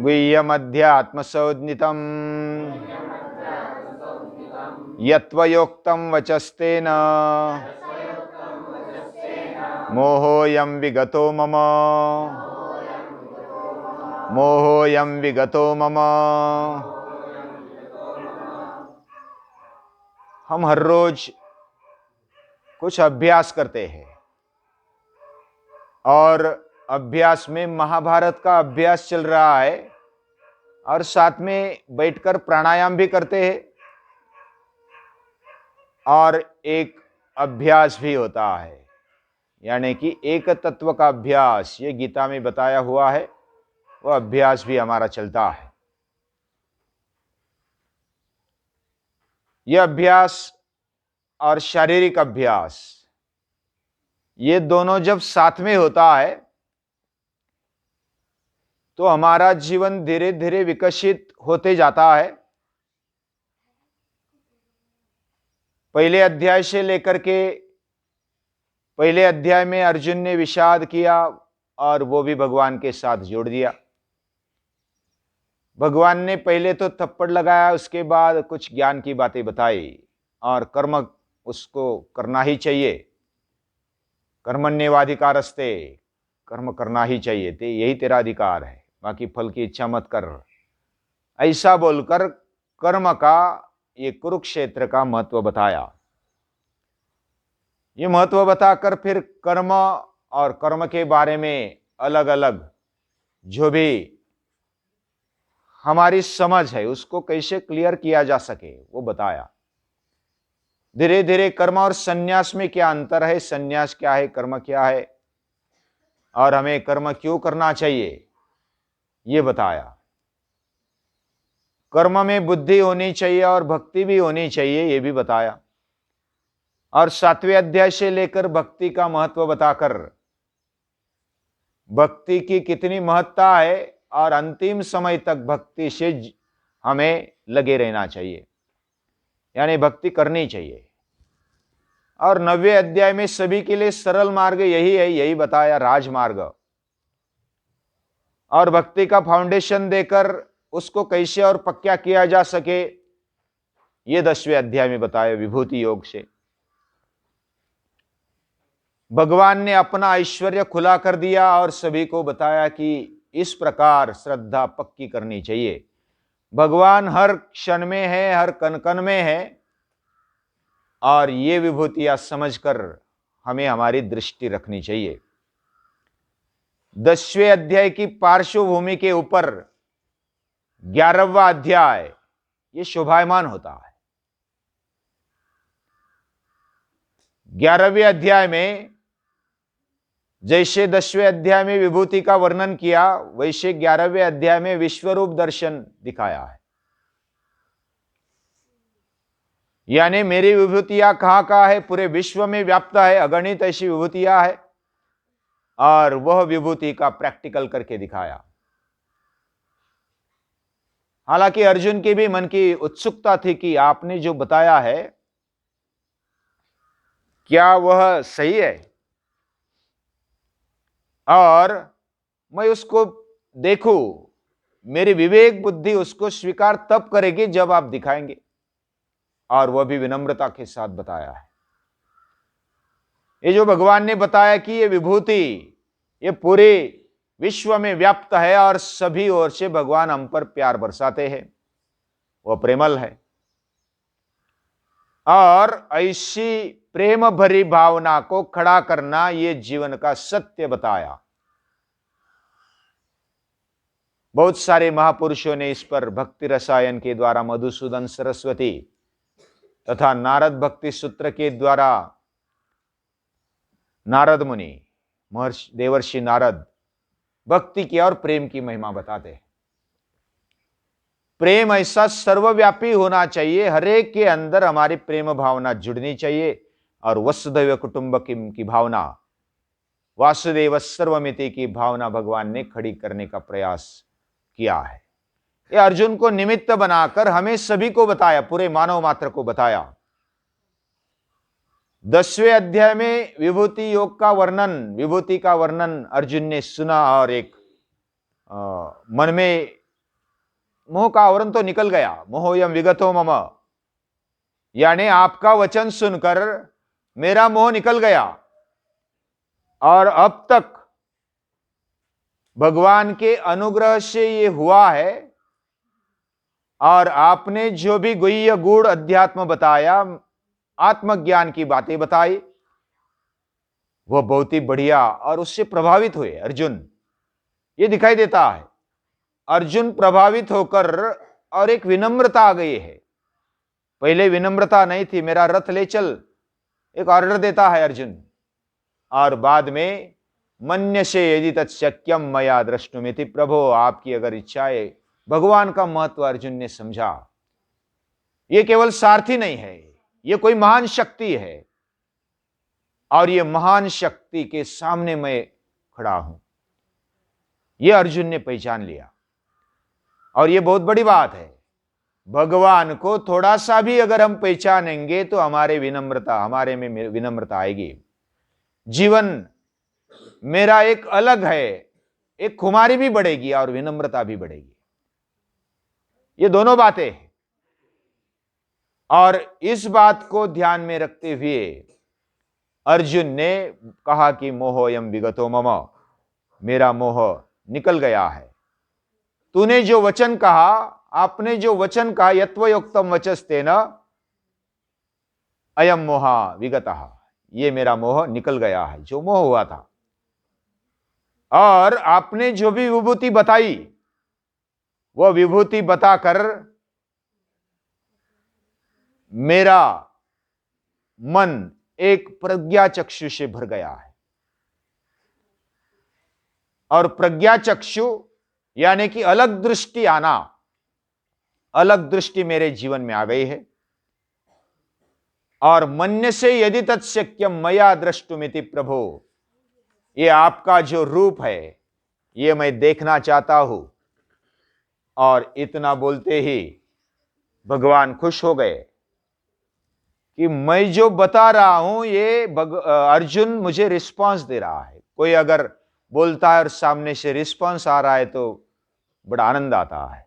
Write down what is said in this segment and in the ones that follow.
गुह्यमध्यात्मसंज्ञितं यत्त्वयोक्तं वचस्तेन मोहोऽयं विगतो मम मोहोऽयं विगतो मम। हम हर रोज कुछ अभ्यास करते हैं और अभ्यास में महाभारत का अभ्यास चल रहा है और साथ में बैठकर प्राणायाम भी करते हैं और एक अभ्यास भी होता है, यानी कि एक तत्व का अभ्यास। ये गीता में बताया हुआ है, वो अभ्यास भी हमारा चलता है। यह अभ्यास और शारीरिक अभ्यास, ये दोनों जब साथ में होता है तो हमारा जीवन धीरे धीरे विकसित होते जाता है। पहले अध्याय से लेकर के पहले अध्याय में अर्जुन ने विषाद किया और वो भी भगवान के साथ जोड़ दिया। भगवान ने पहले तो थप्पड़ लगाया, उसके बाद कुछ ज्ञान की बातें बताई और कर्म उसको करना ही चाहिए। कर्मण्येवाधिकारस्ते, कर्म करना ही चाहिए, यही तेरा अधिकार है, बाकी फल की इच्छा मत कर। ऐसा बोलकर कर्म का ये कुरुक्षेत्र का महत्व बताया। ये महत्व बताकर फिर कर्म और कर्म के बारे में अलग अलग जो भी हमारी समझ है उसको कैसे क्लियर किया जा सके वो बताया। धीरे धीरे कर्म और संन्यास में क्या अंतर है, संन्यास क्या है, कर्म क्या है और हमें कर्म क्यों करना चाहिए ये बताया। कर्म में बुद्धि होनी चाहिए और भक्ति भी होनी चाहिए, ये भी बताया। और 7वें अध्याय से लेकर भक्ति का महत्व बताकर भक्ति की कितनी महत्ता है और अंतिम समय तक भक्ति से हमें लगे रहना चाहिए, यानी भक्ति करनी चाहिए। और 9वें अध्याय में सभी के लिए सरल मार्ग यही है, यही बताया, राजमार्ग। और भक्ति का फाउंडेशन देकर उसको कैसे और पक्का किया जा सके ये 10वें अध्याय में बताया, विभूति योग से। भगवान ने अपना ऐश्वर्य खुला कर दिया और सभी को बताया कि इस प्रकार श्रद्धा पक्की करनी चाहिए। भगवान हर क्षण में है, हर कण कण में है और ये विभूतियां समझकर हमें हमारी दृष्टि रखनी चाहिए। 10वें अध्याय की पार्श्वभूमि के ऊपर 11वां अध्याय ये शोभायमान होता है। 11वें अध्याय में जैसे 10वें अध्याय में विभूति का वर्णन किया, वैसे 11वें अध्याय में विश्वरूप दर्शन दिखाया है। यानी मेरी विभूतियां कहां कहां है, पूरे विश्व में व्याप्त है, अगणित ऐसी विभूतियां है और वह विभूति का प्रैक्टिकल करके दिखाया। हालांकि अर्जुन की भी मन की उत्सुकता थी कि आपने जो बताया है क्या वह सही है और मैं उसको देखूं, मेरी विवेक बुद्धि उसको स्वीकार तब करेगी जब आप दिखाएंगे। और वह भी विनम्रता के साथ बताया है। ये जो भगवान ने बताया कि ये विभूति ये पूरे विश्व में व्याप्त है और सभी ओर से भगवान हम पर प्यार बरसाते हैं, वह प्रेमल है। और ऐसी प्रेम भरी भावना को खड़ा करना ये जीवन का सत्य बताया। बहुत सारे महापुरुषों ने इस पर भक्ति रसायन के द्वारा मधुसूदन सरस्वती तथा नारद भक्ति सूत्र के द्वारा नारद मुनि, महर्षि देवर्षि नारद भक्ति की और प्रेम की महिमा बताते हैं। प्रेम ऐसा सर्वव्यापी होना चाहिए, हर एक के अंदर हमारी प्रेम भावना जुड़नी चाहिए और वसुधैव कुटुंबकम की भावना, वासुदेव सर्वमिति की भावना भगवान ने खड़ी करने का प्रयास किया है। ये अर्जुन को निमित्त बनाकर हमें सभी को बताया, पूरे मानव मात्र को बताया। 10वें अध्याय में विभूति योग का वर्णन, विभूति का वर्णन अर्जुन ने सुना और एक मन में मोह का आवरण तो निकल गया। मोहोयम विगतो मम, यानी आपका वचन सुनकर मेरा मोह निकल गया। और अब तक भगवान के अनुग्रह से ये हुआ है, और आपने जो भी गुह्य गूढ़ अध्यात्म बताया, आत्मज्ञान की बातें बताई, वह बहुत ही बढ़िया, और उससे प्रभावित हुए अर्जुन। ये दिखाई देता है अर्जुन प्रभावित होकर, और एक विनम्रता आ गई है। पहले विनम्रता नहीं थी, मेरा रथ ले चल, एक ऑर्डर देता है अर्जुन। और बाद में मन्यसे यदि तत्शक्यम मया द्रष्टुमिति, प्रभो आपकी अगर इच्छा है। भगवान का महत्व अर्जुन ने समझा। ये केवल सारथी नहीं है, ये कोई महान शक्ति है, और ये महान शक्ति के सामने मैं खड़ा हूं, ये अर्जुन ने पहचान लिया। और ये बहुत बड़ी बात है। भगवान को थोड़ा सा भी अगर हम पहचानेंगे तो हमारे में विनम्रता आएगी। जीवन मेरा एक अलग है, एक खुमारी भी बढ़ेगी और विनम्रता भी बढ़ेगी। ये दोनों बातें हैं। और इस बात को ध्यान में रखते हुए अर्जुन ने कहा कि मोहोयम विगतो मम, मेरा मोह निकल गया है। तूने जो वचन कहा, आपने जो वचन कहा, यत्वयोक्तम वचस्तेन अयम मोहा विगतः, ये मेरा मोह निकल गया है, जो मोह हुआ था। और आपने जो भी विभूति बताई, वह विभूति बताकर मेरा मन एक प्रज्ञा चक्षु से भर गया है। और प्रज्ञा चक्षु यानी कि अलग दृष्टि आना, अलग दृष्टि मेरे जीवन में आ गई है। और मन्य से यदि तत्शक्यम मया द्रष्टुमिति, प्रभो ये आपका जो रूप है, ये मैं देखना चाहता हूं। और इतना बोलते ही भगवान खुश हो गए कि मैं जो बता रहा हूं, ये अर्जुन मुझे रिस्पांस दे रहा है। कोई अगर बोलता है और सामने से रिस्पांस आ रहा है तो बड़ा आनंद आता है।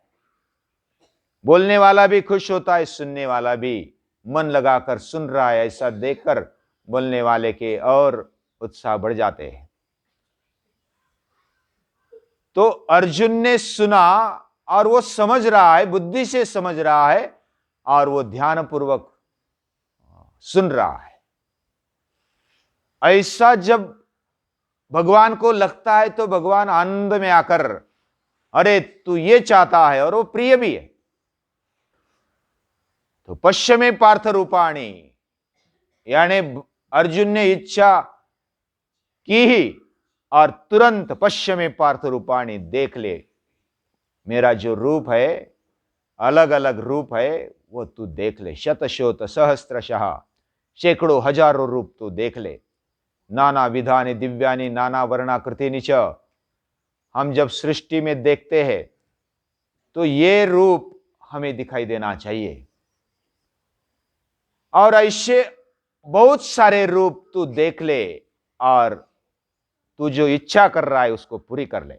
बोलने वाला भी खुश होता है, सुनने वाला भी मन लगाकर सुन रहा है, ऐसा देखकर बोलने वाले के और उत्साह बढ़ जाते हैं। तो अर्जुन ने सुना और वो समझ रहा है, बुद्धि से समझ रहा है, और वो ध्यानपूर्वक सुन रहा है। ऐसा जब भगवान को लगता है तो भगवान आनंद में आकर, अरे तू ये चाहता है, और वो प्रिय भी है, तो पश्चिमे पार्थ रूपाणी, यानी अर्जुन ने इच्छा की ही और तुरंत पश्चिमे पार्थ रूपाणी, देख ले मेरा जो रूप है, अलग अलग रूप है, वो तू देख ले। शतशोत सहस्त्रशः, सैकड़ों हजारों रूप तू देख ले। नाना विधानि दिव्यानि नाना वर्णाकृतिनि च, हम जब सृष्टि में देखते हैं तो ये रूप हमें दिखाई देना चाहिए। और ऐसे बहुत सारे रूप तू देख ले, और तू जो इच्छा कर रहा है उसको पूरी कर ले।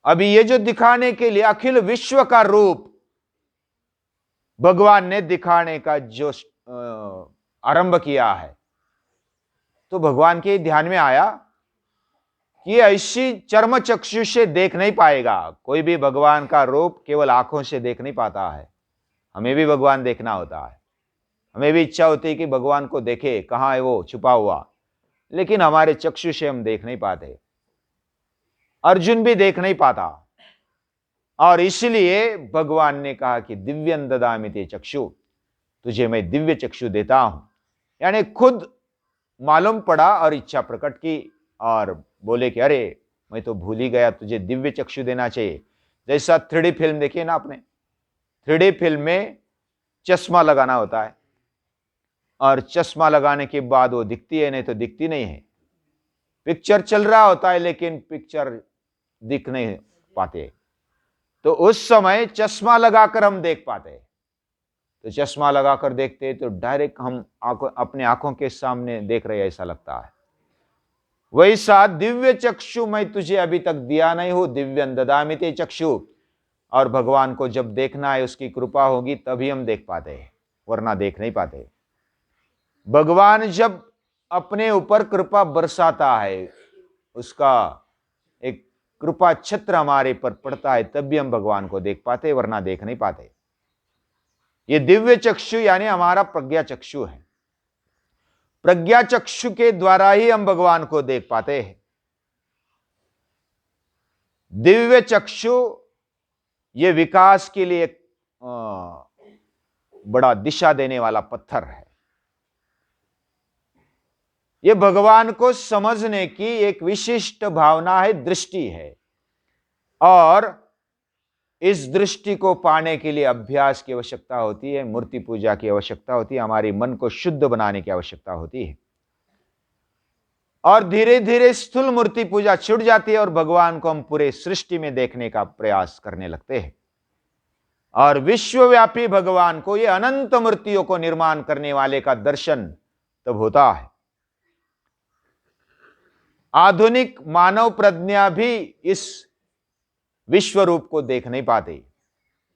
अभी ये जो दिखाने के लिए अखिल विश्व का रूप भगवान ने दिखाने का जो आरंभ किया है, तो भगवान के ध्यान में आया कि ऐसी चर्म चक्षु से देख नहीं पाएगा कोई भी। भगवान का रूप केवल आंखों से देख नहीं पाता है, हमें भी भगवान देखना होता है। हमें भी इच्छा होती है कि भगवान को देखे, कहां है वो छुपा हुआ, लेकिन हमारे चक्षु से हम देख नहीं पाते। अर्जुन भी देख नहीं पाता, और इसलिए भगवान ने कहा कि दिव्यं ददामि ते चक्षु, तुझे मैं दिव्य चक्षु देता हूं। यानी खुद मालूम पड़ा और इच्छा प्रकट की, और बोले कि अरे मैं तो भूल ही गया, तुझे दिव्य चक्षु देना चाहिए। जैसा 3D फिल्म देखी ना आपने, 3D फिल्म में चश्मा लगाना होता है, और चश्मा लगाने के बाद वो दिखती है, नहीं तो दिखती नहीं है। पिक्चर चल रहा होता है लेकिन पिक्चर दिख नहीं पाते, तो उस समय चश्मा लगाकर हम देख पाते हैं। तो चश्मा लगाकर देखते तो डायरेक्ट हम अपने आंखों के सामने देख रहे ऐसा लगता है। वैसा दिव्य चक्षु मैं तुझे अभी तक दिया नहीं हूं, दिव्यं ददामि ते चक्षु, और भगवान को जब देखना है, उसकी कृपा होगी तभी हम देख पाते हैं, वरना देख नहीं पाते। भगवान जब अपने ऊपर कृपा बरसाता है, उसका एक कृपा छत्र हमारे पर पड़ता है, तब भी हम भगवान को देख पाते, वरना देख नहीं पाते। ये दिव्य चक्षु यानी हमारा प्रज्ञा चक्षु है। प्रज्ञा चक्षु के द्वारा ही हम भगवान को देख पाते हैं। दिव्य चक्षु ये विकास के लिए एक बड़ा दिशा देने वाला पत्थर है। ये भगवान को समझने की एक विशिष्ट भावना है, दृष्टि है, और इस दृष्टि को पाने के लिए अभ्यास की आवश्यकता होती है, मूर्ति पूजा की आवश्यकता होती है, हमारी मन को शुद्ध बनाने की आवश्यकता होती है। और धीरे धीरे स्थूल मूर्ति पूजा छूट जाती है और भगवान को हम पूरे सृष्टि में देखने का प्रयास करने लगते हैं। और विश्वव्यापी भगवान को, ये अनंत मूर्तियों को निर्माण करने वाले का दर्शन तब होता है। आधुनिक मानव प्रज्ञा भी इस विश्व रूप को देख नहीं पाते,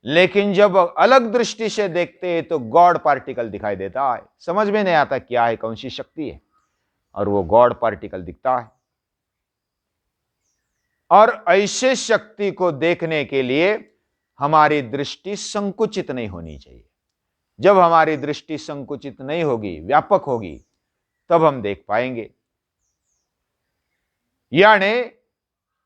लेकिन जब अलग दृष्टि से देखते हैं तो गॉड पार्टिकल दिखाई देता है। समझ में नहीं आता क्या है, कौन सी शक्ति है, और वो गॉड पार्टिकल दिखता है। और ऐसे शक्ति को देखने के लिए हमारी दृष्टि संकुचित नहीं होनी चाहिए। जब हमारी दृष्टि संकुचित नहीं होगी, व्यापक होगी, तब हम देख पाएंगे। यानी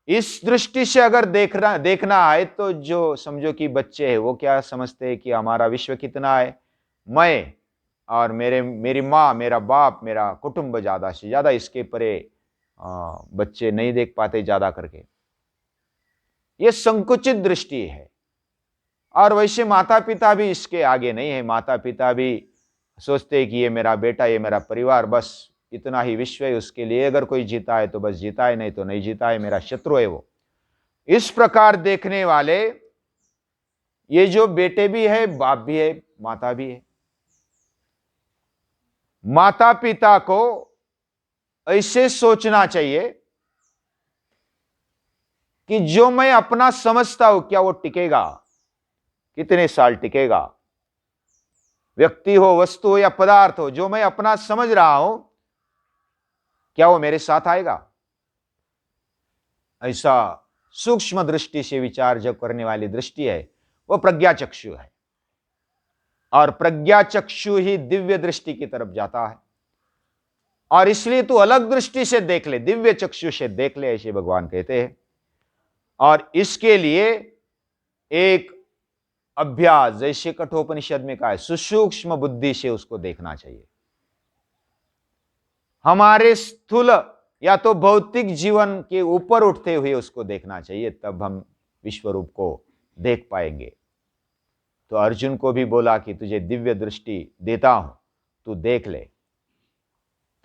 इस दृष्टि से अगर देखना है तो जो समझो कि बच्चे हैं, वो क्या समझते हैं कि हमारा विश्व कितना है, मैं और मेरी माँ, मेरा बाप, मेरा कुटुंब, ज्यादा से ज्यादा, इसके परे बच्चे नहीं देख पाते ज्यादा करके। ये संकुचित दृष्टि है। और वैसे माता पिता भी इसके आगे नहीं है। माता पिता भी सोचते हैं कि ये मेरा बेटा, ये मेरा परिवार, बस इतना ही विश्व है, उसके लिए अगर कोई जीता है तो बस जीता है, नहीं तो नहीं जीता है, मेरा शत्रु है वो। इस प्रकार देखने वाले ये जो बेटे भी है, बाप भी है, माता भी है। माता पिता को ऐसे सोचना चाहिए कि जो मैं अपना समझता हूं, क्या वो टिकेगा, कितने साल टिकेगा। व्यक्ति हो, वस्तु हो या पदार्थ हो, जो मैं अपना समझ रहा हूं, क्या वो मेरे साथ आएगा। ऐसा सूक्ष्म दृष्टि से विचार जब करने वाली दृष्टि है, वो प्रज्ञा चक्षु है। और प्रज्ञा चक्षु ही दिव्य दृष्टि की तरफ जाता है। और इसलिए तू अलग दृष्टि से देख ले, दिव्य चक्षु से देख ले, ऐसे भगवान कहते हैं। और इसके लिए एक अभ्यास, जैसे कठोपनिषद में कहा है, सुसूक्ष्म बुद्धि से उसको देखना चाहिए। हमारे स्थूल या तो भौतिक जीवन के ऊपर उठते हुए उसको देखना चाहिए, तब हम विश्व रूप को देख पाएंगे। तो अर्जुन को भी बोला कि तुझे दिव्य दृष्टि देता हूं, तू देख ले।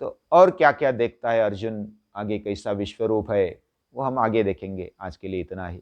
तो और क्या क्या देखता है अर्जुन, आगे कैसा विश्व रूप है, वो हम आगे देखेंगे। आज के लिए इतना ही।